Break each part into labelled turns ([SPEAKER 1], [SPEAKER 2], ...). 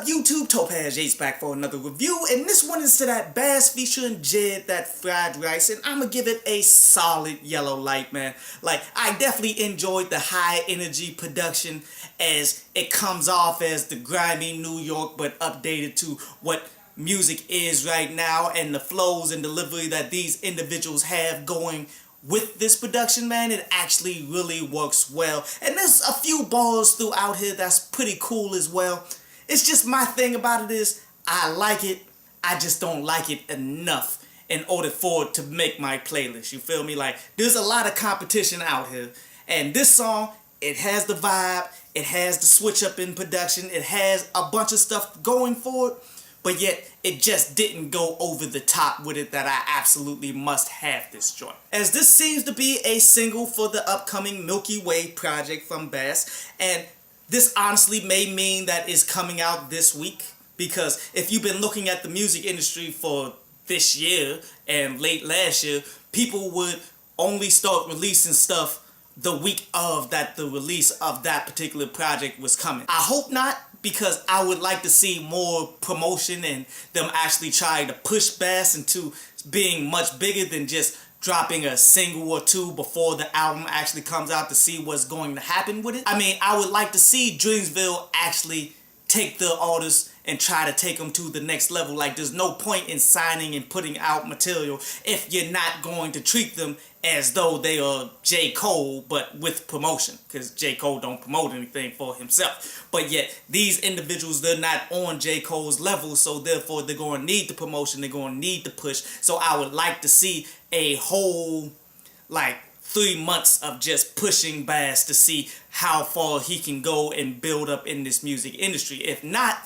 [SPEAKER 1] up, YouTube? Topaz Yates back for another review, and this one is to that Bass featuring J.I.D, that fried rice, and I'm gonna give it a solid yellow light, man. Like, I definitely enjoyed the high energy production as it comes off as the grimy New York, but updated to what music is right now, and the flows and delivery that these individuals have going with this production, man. It actually really works well, and there's a few bars throughout here that's pretty cool as well. It's just my thing about it is I like it, I just don't like it enough in order for it to make my playlist. You feel me? Like, there's a lot of competition out here, and this song, it has the vibe, it has the switch up in production, it has a bunch of stuff going for it, but yet it just didn't go over the top with it that I absolutely must have this joint. As this seems to be a single for the upcoming Milky Way project from Bass, and this honestly may mean that it's coming out this week, because if you've been looking at the music industry for this year and late last year, people would only start releasing stuff the week of that the release of that particular project was coming. I hope not, because I would like to see more promotion and them actually trying to push Bass into being much bigger than just dropping a single or two before the album actually comes out to see what's going to happen with it. I mean, I would like to see Dreamsville actually take the artists and try to take them to the next level. Like, there's no point in signing and putting out material if you're not going to treat them as though they are J. Cole, but with promotion, because J. Cole don't promote anything for himself. But yet, these individuals, they're not on J. Cole's level, so therefore they're going to need the promotion, they're going to need the push. So I would like to see a whole, like, 3 months of just pushing Bass to see how far he can go and build up in this music industry. If not,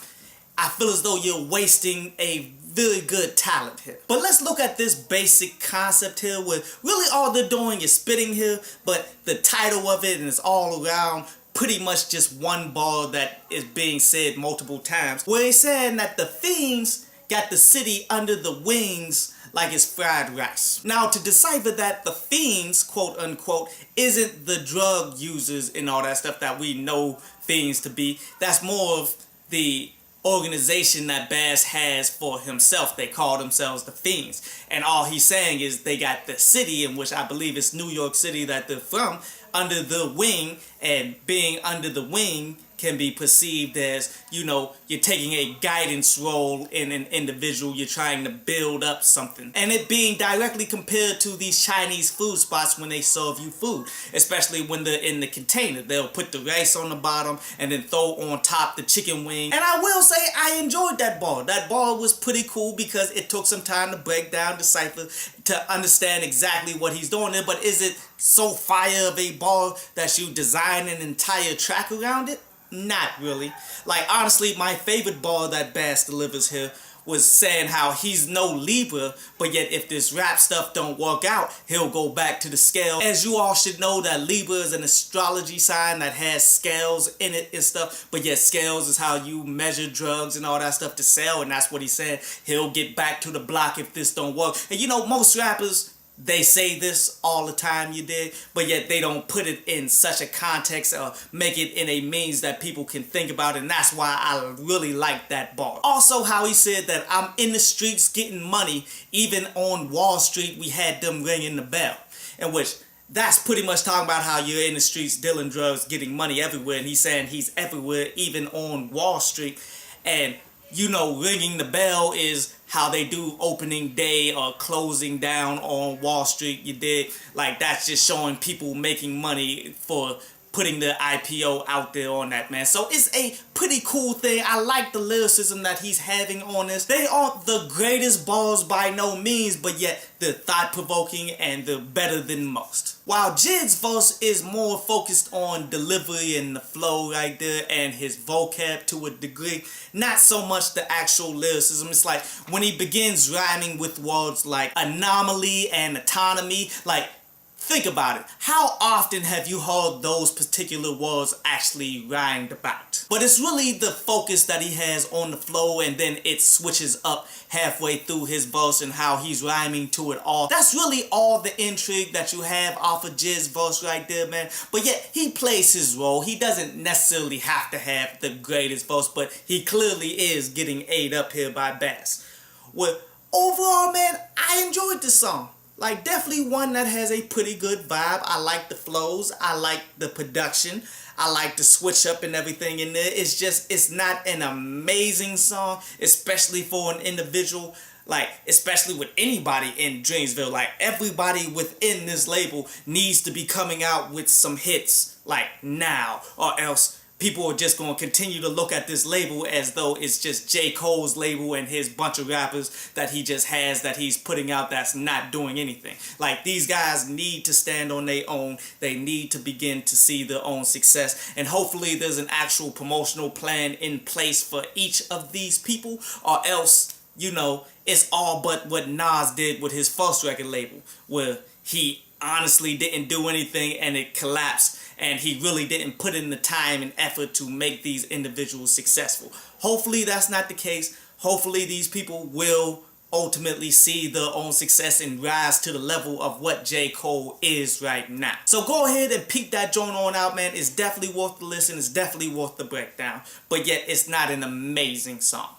[SPEAKER 1] I feel as though you're wasting a very good talent here. But let's look at this basic concept here, where really all they're doing is spitting here, but the title of it, and it's all around pretty much just one bar that is being said multiple times, where he's saying that the fiends got the city under the wings like it's fried rice. Now, to decipher that, the fiends, quote unquote, isn't the drug users and all that stuff that we know fiends to be. That's more of the organization that Bass has for himself. They call themselves the Fiends, and all he's saying is they got the city, in which I believe it's New York City that they're from, under the wing, and being under the wing can be perceived as, you know, you're taking a guidance role in an individual, you're trying to build up something. And it being directly compared to these Chinese food spots when they serve you food, especially when they're in the container. They'll put the rice on the bottom and then throw on top the chicken wing. And I will say I enjoyed that bar. That bar was pretty cool because it took some time to break down, decipher, to understand exactly what he's doing there. But is it so fire of a bar that you design an entire track around it? Not really. Like, honestly, my favorite bar that Bass delivers here was saying how he's no Libra, but yet if this rap stuff don't work out, he'll go back to the scale. As you all should know, that Libra is an astrology sign that has scales in it and stuff, but yet scales is how you measure drugs and all that stuff to sell, and that's what he's saying. He'll get back to the block if this don't work. And you know, most rappers, they say this all the time, you dig, but yet they don't put it in such a context or make it in a means that people can think about, and that's why I really like that bar. Also, how he said that I'm in the streets getting money, even on Wall Street we had them ringing the bell, in which that's pretty much talking about how you're in the streets dealing drugs, getting money everywhere, and he's saying he's everywhere, even on Wall Street. And you know, ringing the bell is how they do opening day or closing down on Wall Street, you dig? Like, that's just showing people making money for putting the IPO out there on that, man. So it's a pretty cool thing. I like the lyricism that he's having on this. They aren't the greatest bars by no means, but yet they're thought-provoking and they're better than most. While Jid's verse is more focused on delivery and the flow right there and his vocab to a degree, not so much the actual lyricism. It's like when he begins rhyming with words like anomaly and autonomy, like, think about it. How often have you heard those particular words actually rhymed about? lyrics. But it's really the focus that he has on the flow, and then it switches up halfway through his verse and how he's rhyming to it all. That's really all the intrigue that you have off of Jid's verse right there, man. But yet, he plays his role. He doesn't necessarily have to have the greatest verse, but he clearly is getting ate up here by Bass. Well, overall, man, I enjoyed this song. Like, definitely one that has a pretty good vibe. I like the flows. I like the production. I like the switch up and everything in there. It's just, it's not an amazing song, especially for an individual, like, especially with anybody in Dreamsville. Like, everybody within this label needs to be coming out with some hits, like, now, or else people are just going to continue to look at this label as though it's just J. Cole's label and his bunch of rappers that he just has that he's putting out that's not doing anything. Like, these guys need to stand on their own. They need to begin to see their own success. And hopefully there's an actual promotional plan in place for each of these people, or else, you know, it's all but what Nas did with his first record label, where he honestly didn't do anything and it collapsed, and he really didn't put in the time and effort to make these individuals successful. Hopefully that's not the case. Hopefully these people will ultimately see their own success and rise to the level of what J. Cole is right now. So go ahead and peek that joint on out, man. It's definitely worth the listen. It's definitely worth the breakdown. But yet it's not an amazing song.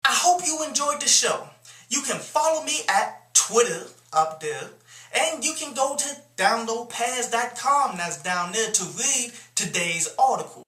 [SPEAKER 1] I hope you enjoyed the show. You can follow me at Twitter up there. And you can go to downloadpass.com, that's down there, to read today's article.